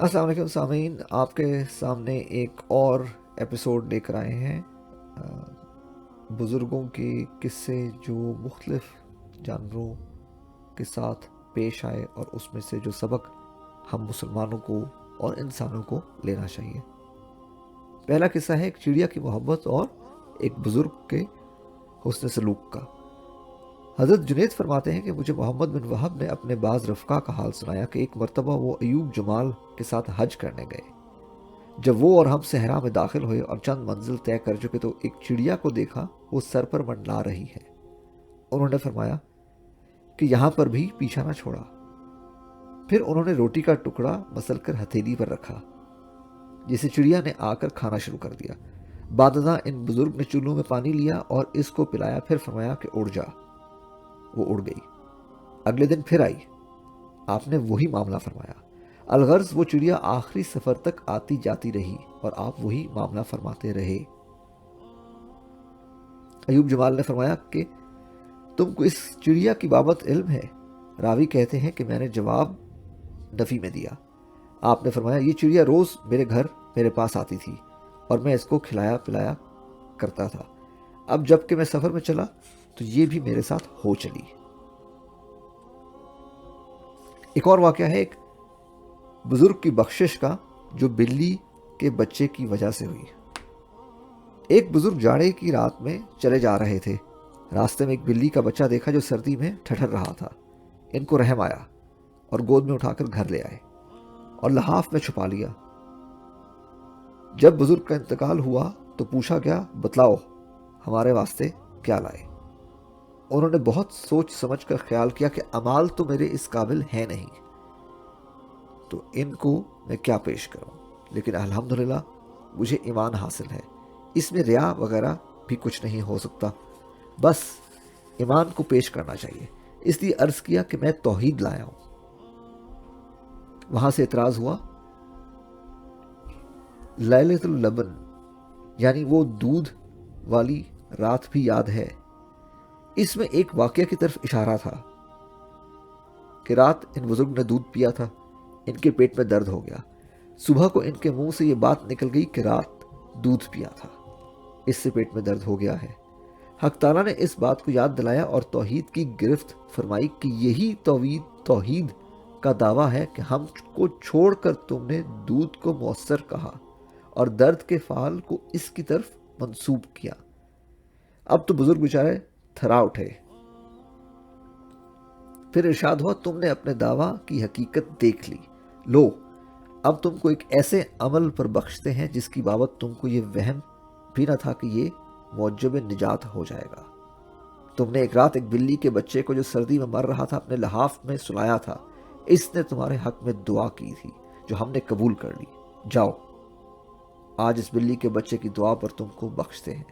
السلام علیکم سامعین، آپ کے سامنے ایک اور ایپیسوڈ لے کر آئے ہیں بزرگوں کے قصے جو مختلف جانوروں کے ساتھ پیش آئے اور اس میں سے جو سبق ہم مسلمانوں کو اور انسانوں کو لینا چاہیے۔ پہلا قصہ ہے ایک چڑیا کی محبت اور ایک بزرگ کے حسن سلوک کا۔ حضرت جنید فرماتے ہیں کہ مجھے محمد بن وہب نے اپنے بعض رفقا کا حال سنایا کہ ایک مرتبہ وہ ایوب جمال کے ساتھ حج کرنے گئے۔ جب وہ اور ہم صحرا میں داخل ہوئے اور چند منزل طے کر چکے تو ایک چڑیا کو دیکھا، وہ سر پر منڈلا رہی ہے۔ انہوں نے فرمایا کہ یہاں پر بھی پیچھا نہ چھوڑا۔ پھر انہوں نے روٹی کا ٹکڑا مسل کر ہتھیلی پر رکھا، جسے چڑیا نے آ کر کھانا شروع کر دیا۔ بعد ازاں ان بزرگ نے چولہوں میں پانی لیا اور اس کو پلایا، پھر فرمایا کہ اڑ جا۔ وہ اڑ گئی۔ اگلے دن پھر آئی، آپ نے وہی معاملہ فرمایا۔ الغرض وہ چڑیا آخری سفر تک آتی جاتی رہی اور آپ وہی معاملہ فرماتے رہے۔ ایوب جمال نے فرمایا کہ تم کو اس چڑیا کی بابت علم ہے؟ راوی کہتے ہیں کہ میں نے جواب نفی میں دیا۔ آپ نے فرمایا یہ چڑیا روز میرے گھر میرے پاس آتی تھی اور میں اس کو کھلایا پلایا کرتا تھا۔ اب جب کہ میں سفر میں چلا تو یہ بھی میرے ساتھ ہو چلی۔ ایک اور واقعہ ہے ایک بزرگ کی بخشش کا جو بلی کے بچے کی وجہ سے ہوئی۔ ایک بزرگ جاڑے کی رات میں چلے جا رہے تھے۔ راستے میں ایک بلی کا بچہ دیکھا جو سردی میں ٹھٹر رہا تھا۔ ان کو رحم آیا اور گود میں اٹھا کر گھر لے آئے اور لحاف میں چھپا لیا۔ جب بزرگ کا انتقال ہوا تو پوچھا گیا بتلاؤ ہمارے واسطے کیا لائے؟ انہوں نے بہت سوچ سمجھ کر خیال کیا کہ امال تو میرے اس قابل ہے نہیں، تو ان کو میں کیا پیش کروں، لیکن الحمدللہ مجھے ایمان حاصل ہے، اس میں ریا وغیرہ بھی کچھ نہیں ہو سکتا، بس ایمان کو پیش کرنا چاہیے۔ اس لیے عرض کیا کہ میں توحید لایا ہوں۔ وہاں سے اعتراض ہوا، لیلۃ اللبن یعنی وہ دودھ والی رات بھی یاد ہے؟ اس میں ایک واقعہ کی طرف اشارہ تھا کہ رات ان بزرگ نے دودھ پیا تھا، ان کے پیٹ میں درد ہو گیا۔ صبح کو ان کے منہ سے یہ بات نکل گئی کہ رات دودھ پیا تھا، اس سے پیٹ میں درد ہو گیا ہے۔ حق تعالیٰ نے اس بات کو یاد دلایا اور توحید کی گرفت فرمائی کہ یہی توحید کا دعویٰ ہے کہ ہم کو چھوڑ کر تم نے دودھ کو مؤثر کہا اور درد کے فعل کو اس کی طرف منسوب کیا۔ اب تو بزرگ بیچارے تھرا اٹھے۔ پھر ارشاد ہوا تم نے اپنے دعویٰ کی حقیقت دیکھ لی، لو اب تم کو ایک ایسے عمل پر بخشتے ہیں جس کی بابت تم کو یہ وہم بھی نہ تھا کہ یہ موجب نجات ہو جائے گا۔ تم نے ایک رات ایک بلی کے بچے کو جو سردی میں مر رہا تھا اپنے لحاف میں سلایا تھا، اس نے تمہارے حق میں دعا کی تھی جو ہم نے قبول کر لی۔ جاؤ آج اس بلی کے بچے کی دعا پر تم کو بخشتے ہیں۔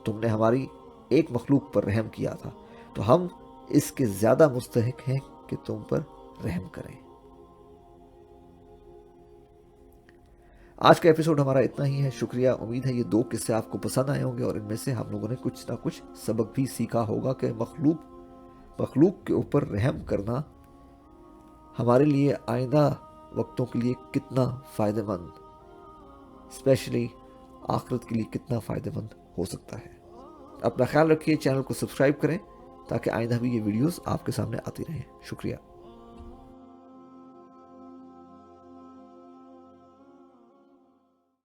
تم نے ہماری ایک مخلوق پر رحم کیا تھا تو ہم اس کے زیادہ مستحق ہیں کہ تم پر رحم کریں۔ آج کا ایپیسوڈ ہمارا اتنا ہی ہے، شکریہ۔ امید ہے یہ دو قصے آپ کو پسند آئے ہوں گے اور ان میں سے ہم لوگوں نے کچھ نہ کچھ سبق بھی سیکھا ہوگا کہ مخلوق کے اوپر رحم کرنا ہمارے لیے آئندہ وقتوں کے لیے کتنا فائدہ مند، اسپیشلی آخرت کے لیے کتنا فائدہ مند ہو سکتا ہے۔ اپنا خیال رکھیے، چینل کو سبسکرائب کریں تاکہ آئندہ بھی یہ ویڈیوز آپ کے سامنے آتی رہیں۔ شکریہ۔